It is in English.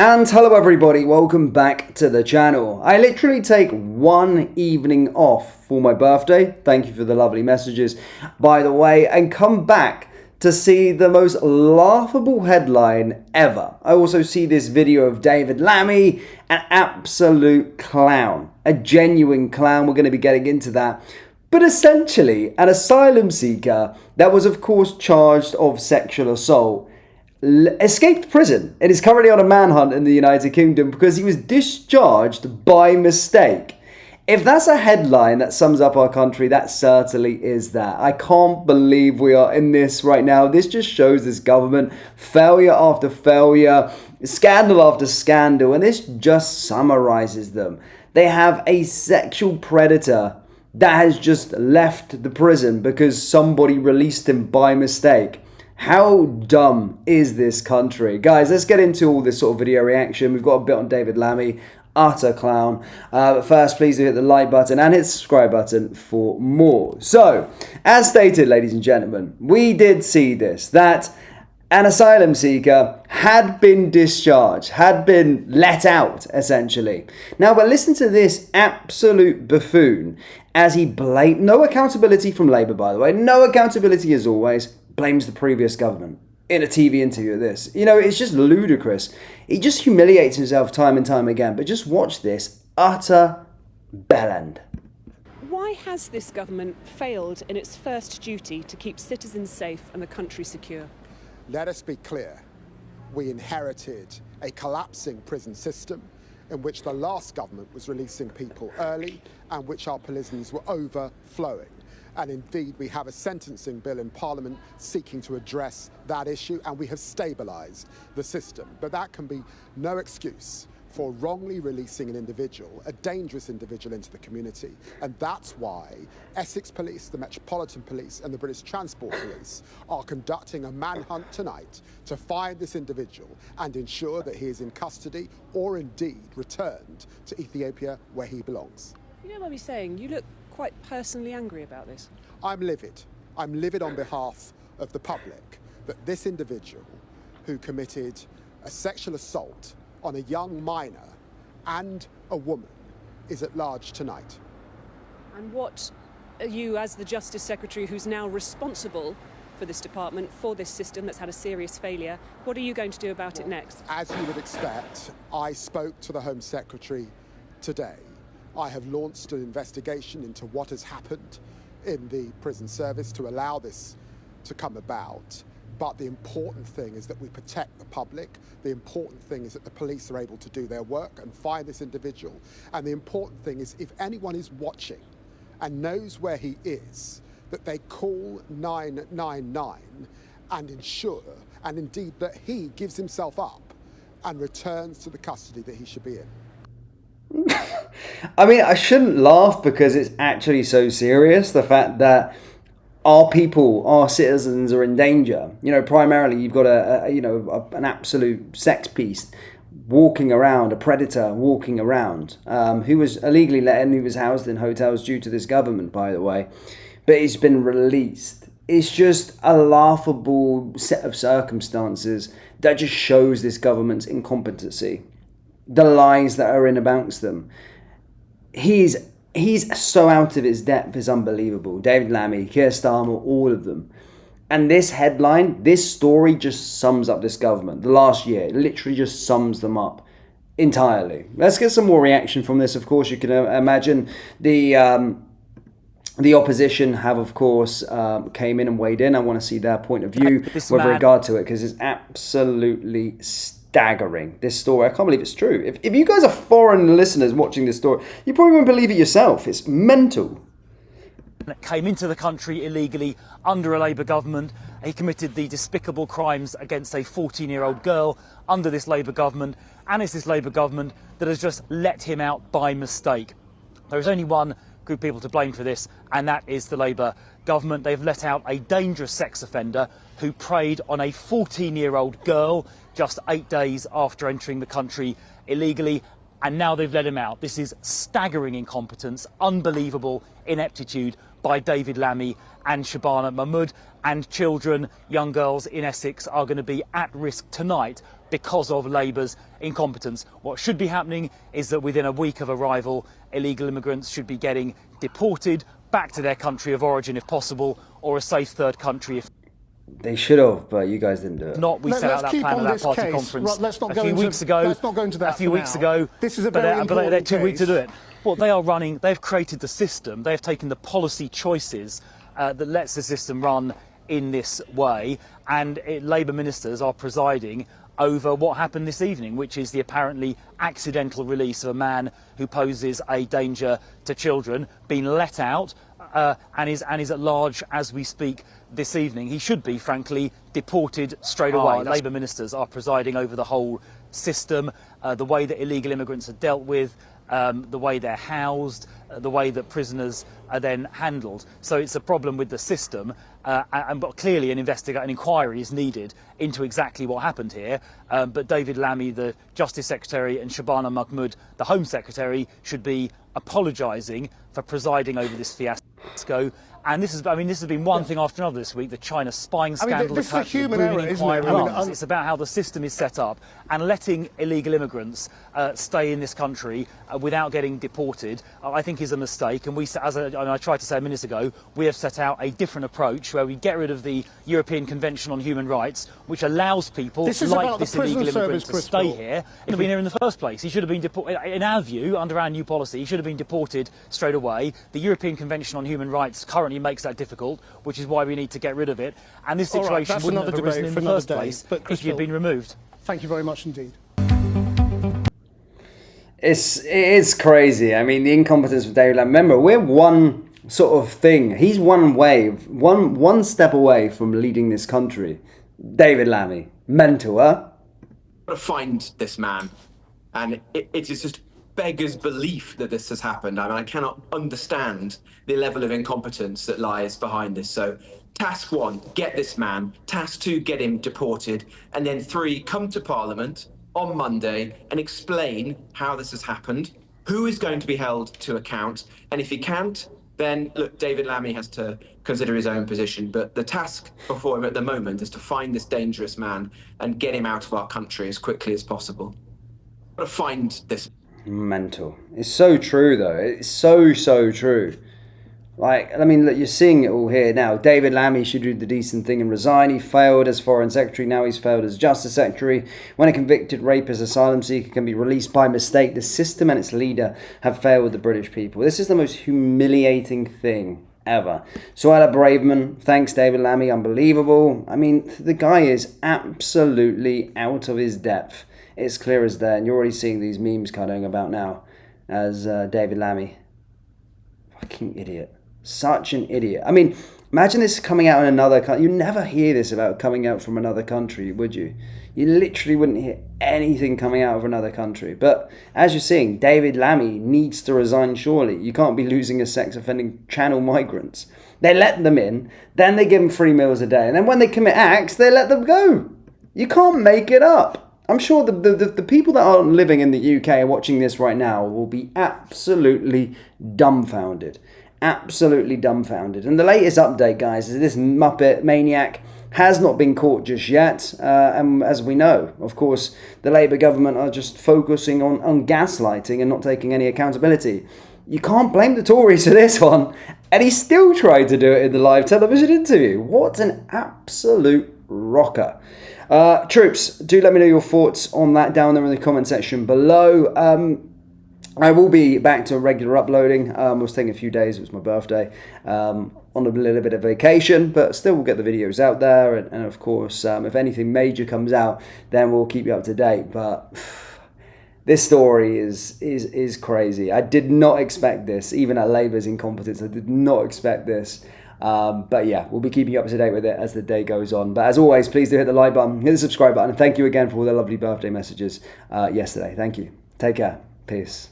And hello everybody, welcome back to the channel. I literally take one evening off for my birthday, thank you for the lovely messages by the way, and come back to see the most laughable headline ever. I also see this video of David Lammy, an absolute clown, a genuine clown. We're going to be getting into that. But essentially, an asylum seeker that was of course charged of sexual assault escaped prison and is currently on a manhunt in the United Kingdom because he was discharged by mistake. If that's a headline that sums up our country, that certainly is that. I can't believe we are in this right now. This just shows this government failure after failure, scandal after scandal, and this just summarizes them. They have a sexual predator that has just left the prison because somebody released him by mistake. How dumb is this country? Guys, let's get into all this sort of video reaction. We've got a bit on David Lammy, utter clown. But first, please do hit the like button and hit the subscribe button for more. So, as stated, ladies and gentlemen, we did see this, that an asylum seeker had been discharged, had been let out, essentially. Now, but listen to this absolute buffoon as he blamed, no accountability from Labour, by the way, no accountability as always, blames the previous government in a TV interview of this. You know, it's just ludicrous. He just humiliates himself time and time again. But just watch this utter bellend. Why has this government failed in its first duty to keep citizens safe and the country secure? Let us be clear. We inherited a collapsing prison system in which the last government was releasing people early and which our prisons were overflowing. And indeed, we have a sentencing bill in Parliament seeking to address that issue, and we have stabilised the system. But that can be no excuse for wrongly releasing an individual, a dangerous individual, into the community. And that's why Essex Police, the Metropolitan Police and the British Transport Police are conducting a manhunt tonight to find this individual and ensure that he is in custody or indeed returned to Ethiopia where he belongs. You know what I'm saying? You look quite personally angry about this. I'm livid. I'm livid on behalf of the public that this individual who committed a sexual assault on a young minor and a woman is at large tonight. And what are you, as the Justice Secretary who's now responsible for this department, for this system that's had a serious failure, what are you going to do about it next? As you would expect, I spoke to the Home Secretary today. I have launched an investigation into what has happened in the prison service to allow this to come about. But the important thing is that we protect the public. The important thing is that the police are able to do their work and find this individual. And the important thing is, if anyone is watching and knows where he is, that they call 999 and ensure, and indeed that he gives himself up and returns to the custody that he should be in. I mean, I shouldn't laugh because it's actually so serious. The fact that our people, our citizens are in danger. You know, primarily you've got an absolute sex beast walking around, a predator walking around, who was illegally let in, who was housed in hotels due to this government, by the way. But he's been released. It's just a laughable set of circumstances that just shows this government's incompetency. The lies that are in amongst them. He's so out of his depth, it's unbelievable. David Lammy, Keir Starmer, all of them. And this headline, this story just sums up this government. The last year, it literally just sums them up entirely. Let's get some more reaction from this. Of course, you can imagine the opposition have, of course, came in and weighed in. I want to see their point of view with regard to it, because it's absolutely staggering, this story. I can't believe it's true. If you guys are foreign listeners watching this story, you probably won't believe it yourself. It's mental. Came into the country illegally under a Labour government. He committed the despicable crimes against a 14-year-old girl under this Labour government, and it's this Labour government that has just let him out by mistake. There is only one group of people to blame for this, and that is the Labour government. They've let out a dangerous sex offender who preyed on a 14-year-old girl just 8 days after entering the country illegally, and now they've let him out. This is staggering incompetence, unbelievable ineptitude by David Lammy and Shabana Mahmood, and children, young girls in Essex are going to be at risk tonight because of Labour's incompetence. What should be happening is that within a week of arrival, illegal immigrants should be getting deported back to their country of origin if possible, or a safe third country if They should have, but you guys didn't do it. not. We set out that plan at that party case. conference Right, let's not a go few into- weeks ago. let's not go into that A few for weeks now. ago. This is a but very they're important too weak to do case. it. Well, they are running. They've created the system. They have taken the policy choices that lets the system run in this way, and Labour ministers are presiding over what happened this evening, which is the apparently accidental release of a man who poses a danger to children, being let out and is at large as we speak this evening. He should be, frankly, deported straight away. Labour ministers are presiding over the whole system, the way that illegal immigrants are dealt with, the way they're housed, the way that prisoners are then handled. So it's a problem with the system, but clearly an inquiry is needed into exactly what happened here. But David Lammy, the Justice Secretary, and Shabana Mahmood, the Home Secretary, should be apologising for presiding over this fiasco. And this has been one thing after another this week. The China spying scandal, this is a human the Grooming error, isn't it? inquiry. It's about how the system is set up and letting illegal immigrants stay in this country without getting deported, I think is a mistake. And I tried to say a minute ago, we have set out a different approach where we get rid of the European Convention on Human Rights, which allows people like this illegal immigrant to stay here. He should have been here in the first place. He should have been deported. In our view, under our new policy, he should have been deported straight away. The European Convention on Human Rights currently makes that difficult, which is why we need to get rid of it. And this situation wouldn't have arisen in the first place if you'd been removed. Thank you very much indeed. It is crazy. I mean, the incompetence of David Lammy. Remember, we're one sort of thing. He's one step away from leading this country. David Lammy, mental, huh? To find this man, and it is just beggars belief that this has happened. I mean, I cannot understand the level of incompetence that lies behind this. So task 1, get this man. Task 2, get him deported. And then 3, come to Parliament on Monday and explain how this has happened, who is going to be held to account. And if he can't, then look, David Lammy has to consider his own position. But the task before him at the moment is to find this dangerous man and get him out of our country as quickly as possible. Got to find this. Mental. It's so true, though. It's so true. Like, I mean, look, you're seeing it all here now. David Lammy should do the decent thing and resign. He failed as Foreign Secretary. Now he's failed as Justice Secretary. When a convicted rapist asylum seeker can be released by mistake, the system and its leader have failed the British people. This is the most humiliating thing ever. Suella Braverman, thanks David Lammy, unbelievable. I mean, the guy is absolutely out of his depth. It's clear as day, and you're already seeing these memes going about now as David Lammy. Fucking idiot. Such an idiot. I mean, imagine this coming out in another country. You never hear this about coming out from another country, would you? You literally wouldn't hear anything coming out of another country. But as you're seeing, David Lammy needs to resign surely. You can't be losing a sex-offending channel migrants. They let them in, then they give them 3 meals a day, and then when they commit acts, they let them go. You can't make it up. I'm sure the people that aren't living in the UK and watching this right now will be absolutely dumbfounded. Absolutely dumbfounded. And the latest update, guys, is this Muppet maniac has not been caught just yet. And as we know, of course, the Labour government are just focusing on gaslighting and not taking any accountability. You can't blame the Tories for this one. And he still tried to do it in the live television interview. What an absolute rocker. Troops, do let me know your thoughts on that down there in the comment section below. I will be back to regular uploading. I was taking a few days, it was my birthday, on a little bit of vacation, but still we'll get the videos out there. And of course, if anything major comes out, then we'll keep you up to date. But this story is crazy. I did not expect this, even at Labour's incompetence. I did not expect this. But yeah, we'll be keeping you up to date with it as the day goes on. But as always, please do hit the like button, hit the subscribe button, and thank you again for all the lovely birthday messages yesterday. Thank you. Take care. Peace.